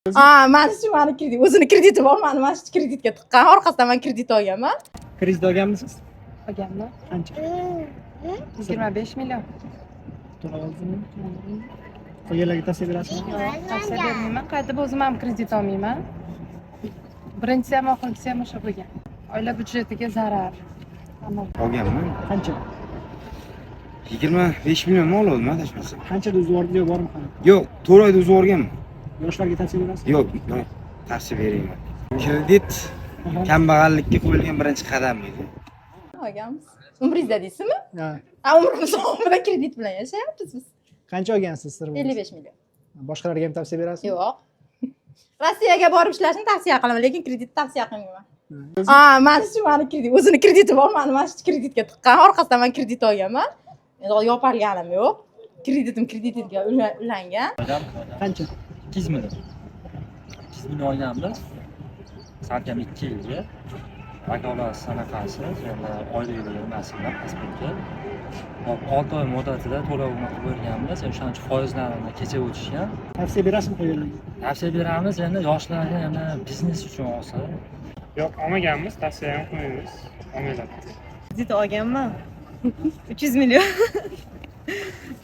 Mana shu mani kredit, o'zini krediti bor, mana shu kreditga tiqqan, orqasidan men kredit olganman. Kredit olganmisiz? Olganman. Qancha? 25 million. To'lab oldingmi? Qolganlarga tavsiya berasizmi? Tavsiya bermayman. Qaytib o'zim ham kredit olmayman. Birinchisi ham oxirgisi ham o'sha bo'lgan. Oila byudjetiga zarar. Olganman. Qancha? 25 million mol oldim adashmasam. Qanchada uzib yubordi yo bormi qani? Yo'q, 4 oyda uzib yuborganman. Yoshlarga tavsiya berasizmi? Yo'q, tavsiya bermayman. Kredit kambag'allikka qo'yilgan birinchi qadam edi. Olganmiz. Umringizda deysizmi? Ha. Umrimiz davomida kredit bilan yashayapmiz biz. Qancha olgansiz sir bo'lmasa? 55 million. Boshqalarga ham tavsiya berasizmi? Yo'q. Rossiyaga borib ishlashni tavsiya qilaman, lekin kredit tavsiya qilmayman. Mana shu mani kredit, o'zini krediti bor, mana shu kreditga tiqqan, orqasidan men kredit olganman. Endi yopilganim yo'q. Kreditim kreditga ulangan. Qancha? 200 million. 200 million olganmiz. Salkam 2 yilga. Vakolat sanaqasi, yana oylik nimasi bilan pasporti. 6 oy muddatida to'lovini qilib berganmiz. O'shaning uchun foizlarini kecha o'tishgan. Tavsiya berasizmi qo'yganlarga? Tavsiya beramiz, endi yoshlarga yana biznes uchun olsa. Yo'q, olmaganmiz, tavsiya ham qilmaymiz. Olmaylar. Kredit olganman. 300 million.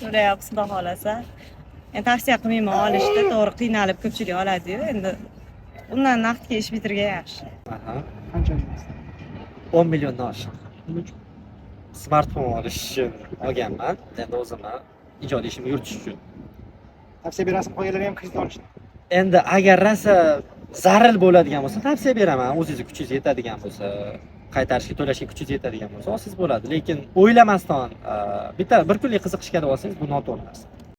To'layapsiz, xudo xolasa. Endi tavsiya qilmayman olishni, to'g'ri qiynalib ko'pchilik oladi-yu. Endi undan naqdga ish bitirgan yaxshi. Qancha olgansiz? 10 milliondan oshiq. Nima uchun? Smartfon olish uchun olganman. Endi o'zimni ijodiy ishimni yuritish uchun. Tavsiya berasizmi qo'yganlarga ham kredit olishni? Endi agar rosa zarur bo'ladigan bo'lsa, tavsiya beraman. O'zingiz kuchingiz yetadigan bo'lsa, qaytarishga, to'lashga kuchingiz yetadigan bo'lsa, olsangiz bo'ladi. Lekin o'ylamasdan bitta bir kunlik qiziqishga olsangiz bu noto'g'ri narsa.